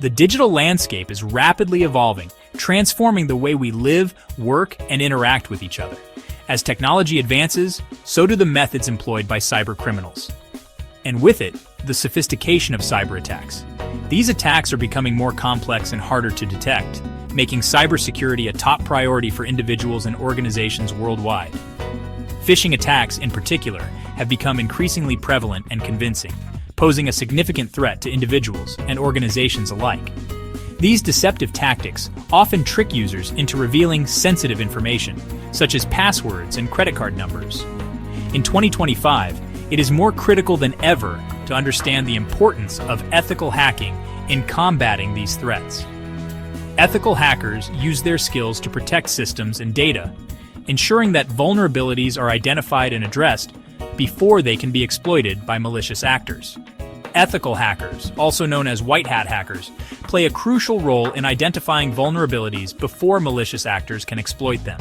The digital landscape is rapidly evolving, transforming the way we live, work, and interact with each other. As technology advances, so do the methods employed by cybercriminals. And with it, the sophistication of cyber attacks. These attacks are becoming more complex and harder to detect, making cybersecurity a top priority for individuals and organizations worldwide. Phishing attacks, in particular, have become increasingly prevalent and convincing, posing a significant threat to individuals and organizations alike. These deceptive tactics often trick users into revealing sensitive information, such as passwords and credit card numbers. In 2025, it is more critical than ever to understand the importance of ethical hacking in combating these threats. Ethical hackers use their skills to protect systems and data, ensuring that vulnerabilities are identified and addressed before they can be exploited by malicious actors. Ethical hackers, also known as white hat hackers, play a crucial role in identifying vulnerabilities before malicious actors can exploit them.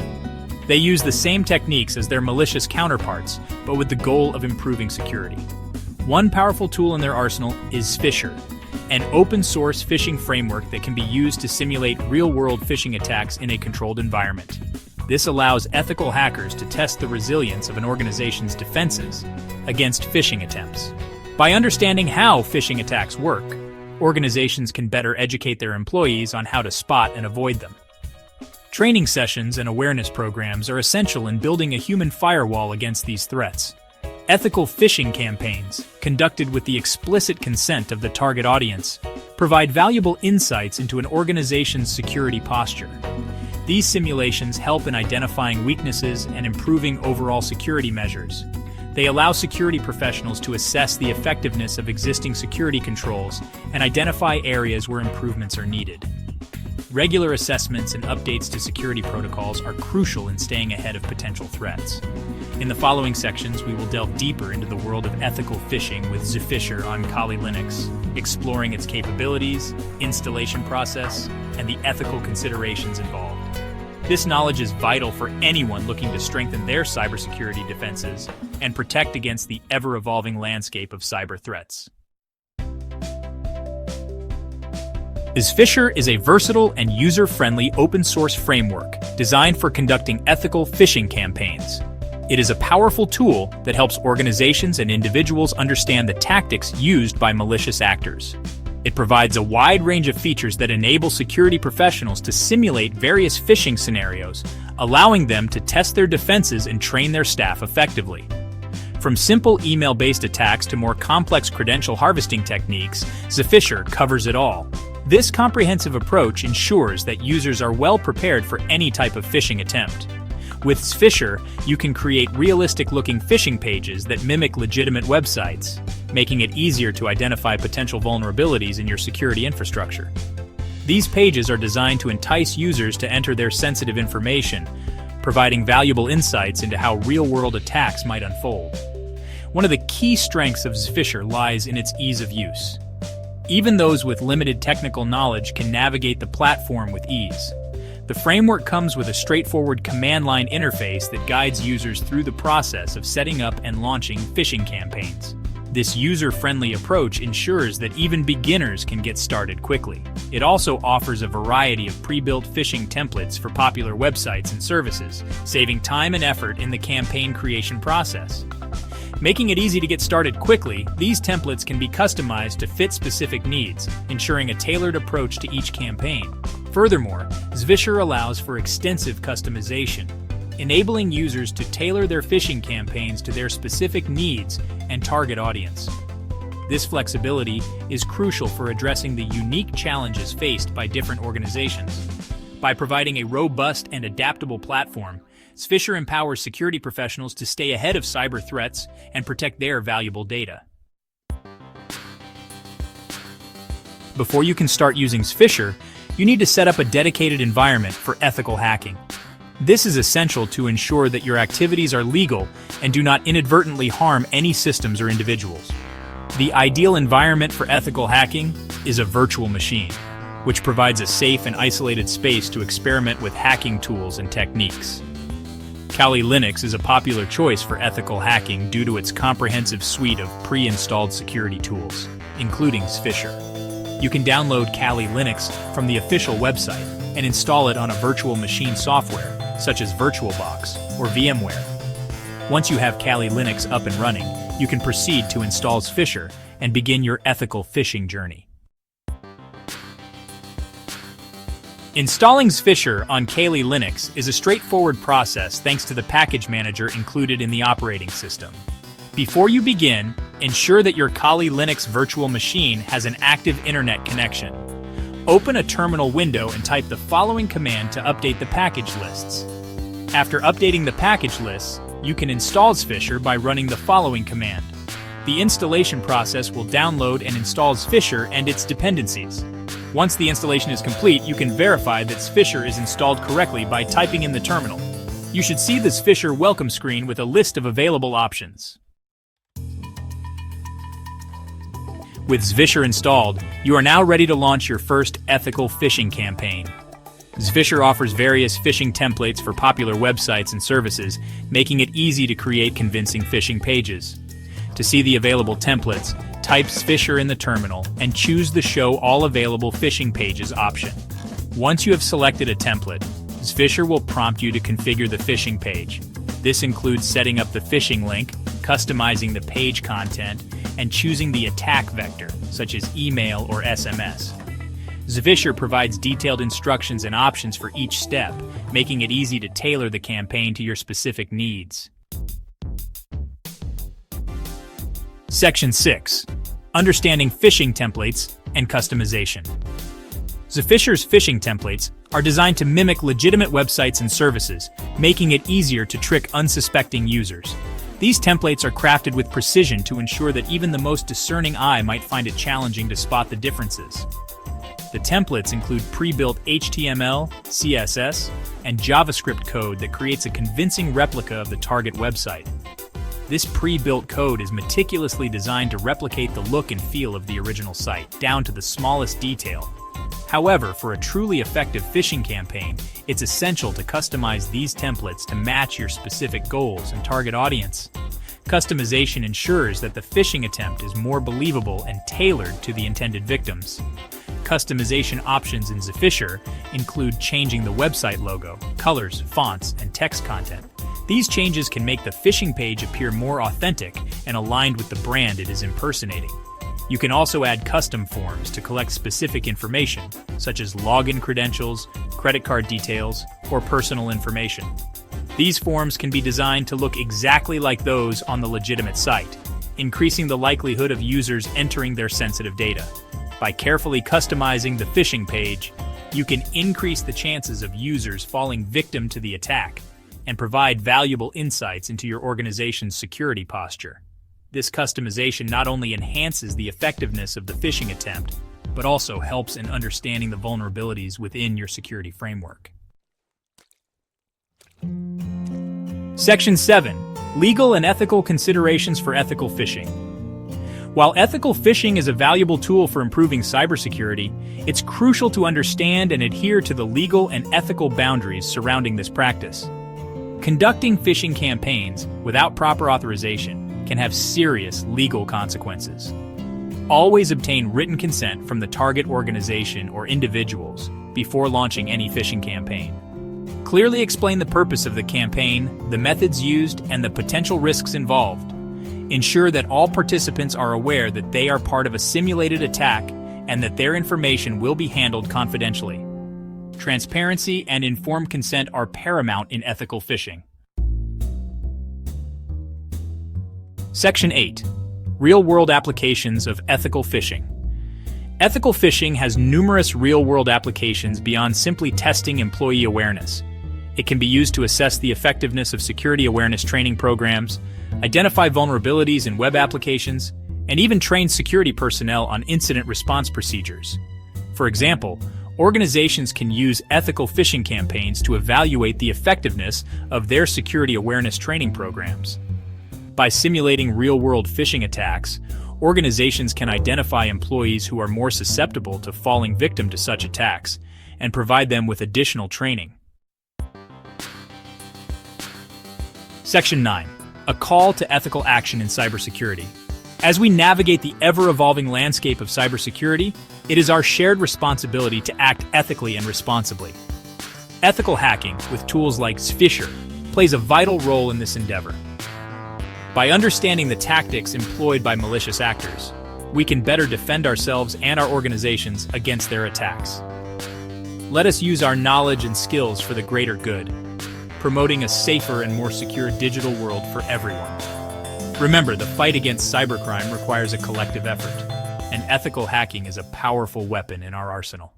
They use the same techniques as their malicious counterparts, but with the goal of improving security. One powerful tool in their arsenal is Zphisher, an open-source phishing framework that can be used to simulate real-world phishing attacks in a controlled environment. This allows ethical hackers to test the resilience of an organization's defenses against phishing attempts. By understanding how phishing attacks work, organizations can better educate their employees on how to spot and avoid them. Training sessions and awareness programs are essential in building a human firewall against these threats. Ethical phishing campaigns, conducted with the explicit consent of the target audience, provide valuable insights into an organization's security posture. These simulations help in identifying weaknesses and improving overall security measures. They allow security professionals to assess the effectiveness of existing security controls and identify areas where improvements are needed. Regular assessments and updates to security protocols are crucial in staying ahead of potential threats. In the following sections, we will delve deeper into the world of ethical phishing with Zphisher on Kali Linux, exploring its capabilities, installation process, and the ethical considerations involved. This knowledge is vital for anyone looking to strengthen their cybersecurity defenses and protect against the ever-evolving landscape of cyber threats. Zphisher is a versatile and user-friendly open-source framework designed for conducting ethical phishing campaigns. It is a powerful tool that helps organizations and individuals understand the tactics used by malicious actors. It provides a wide range of features that enable security professionals to simulate various phishing scenarios, allowing them to test their defenses and train their staff effectively. From simple email-based attacks to more complex credential harvesting techniques, Zphisher covers it all. This comprehensive approach ensures that users are well prepared for any type of phishing attempt. With Zphisher, you can create realistic-looking phishing pages that mimic legitimate websites, making it easier to identify potential vulnerabilities in your security infrastructure. These pages are designed to entice users to enter their sensitive information, providing valuable insights into how real-world attacks might unfold. One of the key strengths of Zphisher lies in its ease of use. Even those with limited technical knowledge can navigate the platform with ease. The framework comes with a straightforward command line interface that guides users through the process of setting up and launching phishing campaigns. This user-friendly approach ensures that even beginners can get started quickly. It also offers a variety of pre-built phishing templates for popular websites and services, saving time and effort in the campaign creation process. Making it easy to get started quickly, these templates can be customized to fit specific needs, ensuring a tailored approach to each campaign. Furthermore, Zphisher allows for extensive customization, enabling users to tailor their phishing campaigns to their specific needs and target audience. This flexibility is crucial for addressing the unique challenges faced by different organizations. By providing a robust and adaptable platform, Zphisher empowers security professionals to stay ahead of cyber threats and protect their valuable data. Before you can start using Zphisher, you need to set up a dedicated environment for ethical hacking. This is essential to ensure that your activities are legal and do not inadvertently harm any systems or individuals. The ideal environment for ethical hacking is a virtual machine, which provides a safe and isolated space to experiment with hacking tools and techniques. Kali Linux is a popular choice for ethical hacking due to its comprehensive suite of pre-installed security tools, including Zphisher. You can download Kali Linux from the official website and install it on a virtual machine software, such as VirtualBox or VMware. Once you have Kali Linux up and running, you can proceed to install Zphisher and begin your ethical phishing journey. Installing Zphisher on Kali Linux is a straightforward process thanks to the package manager included in the operating system. Before you begin, ensure that your Kali Linux virtual machine has an active internet connection. Open a terminal window and type the following command to update the package lists. After updating the package lists, you can install Zphisher by running the following command. The installation process will download and install Zphisher and its dependencies. Once the installation is complete, you can verify that Zphisher is installed correctly by typing in the terminal. You should see the Zphisher welcome screen with a list of available options. With Zphisher installed, you are now ready to launch your first ethical phishing campaign. Zphisher offers various phishing templates for popular websites and services, making it easy to create convincing phishing pages. To see the available templates, type Zphisher in the terminal and choose the Show All Available Phishing Pages option. Once you have selected a template, Zphisher will prompt you to configure the phishing page. This includes setting up the phishing link, customizing the page content, and choosing the attack vector, such as email or SMS. Zphisher provides detailed instructions and options for each step, making it easy to tailor the campaign to your specific needs. Section 6. Understanding phishing templates and customization. Zphisher's phishing templates are designed to mimic legitimate websites and services, making it easier to trick unsuspecting users. These templates are crafted with precision to ensure that even the most discerning eye might find it challenging to spot the differences. The templates include pre-built HTML, CSS, and JavaScript code that creates a convincing replica of the target website. This pre-built code is meticulously designed to replicate the look and feel of the original site, down to the smallest detail. However, for a truly effective phishing campaign, it's essential to customize these templates to match your specific goals and target audience. Customization ensures that the phishing attempt is more believable and tailored to the intended victims. Customization options in Zphisher include changing the website logo, colors, fonts, and text content. These changes can make the phishing page appear more authentic and aligned with the brand it is impersonating. You can also add custom forms to collect specific information, such as login credentials, credit card details, or personal information. These forms can be designed to look exactly like those on the legitimate site, increasing the likelihood of users entering their sensitive data. By carefully customizing the phishing page, you can increase the chances of users falling victim to the attack and provide valuable insights into your organization's security posture. This customization not only enhances the effectiveness of the phishing attempt, but also helps in understanding the vulnerabilities within your security framework. Section 7. Legal and ethical considerations for ethical phishing. While ethical phishing is a valuable tool for improving cybersecurity, it's crucial to understand and adhere to the legal and ethical boundaries surrounding this practice. Conducting phishing campaigns without proper authorization can have serious legal consequences. Always obtain written consent from the target organization or individuals before launching any phishing campaign. Clearly explain the purpose of the campaign, the methods used, and the potential risks involved. Ensure that all participants are aware that they are part of a simulated attack and that their information will be handled confidentially. Transparency and informed consent are paramount in ethical phishing. Section 8. Real-world applications of ethical phishing. Ethical phishing has numerous real-world applications beyond simply testing employee awareness. It can be used to assess the effectiveness of security awareness training programs, identify vulnerabilities in web applications, and even train security personnel on incident response procedures. For example, organizations can use ethical phishing campaigns to evaluate the effectiveness of their security awareness training programs. By simulating real-world phishing attacks, organizations can identify employees who are more susceptible to falling victim to such attacks and provide them with additional training. Section 9. A call to ethical action in cybersecurity. As we navigate the ever-evolving landscape of cybersecurity, it is our shared responsibility to act ethically and responsibly. Ethical hacking, with tools like Zphisher, plays a vital role in this endeavor. By understanding the tactics employed by malicious actors, we can better defend ourselves and our organizations against their attacks. Let us use our knowledge and skills for the greater good, promoting a safer and more secure digital world for everyone. Remember, the fight against cybercrime requires a collective effort, and ethical hacking is a powerful weapon in our arsenal.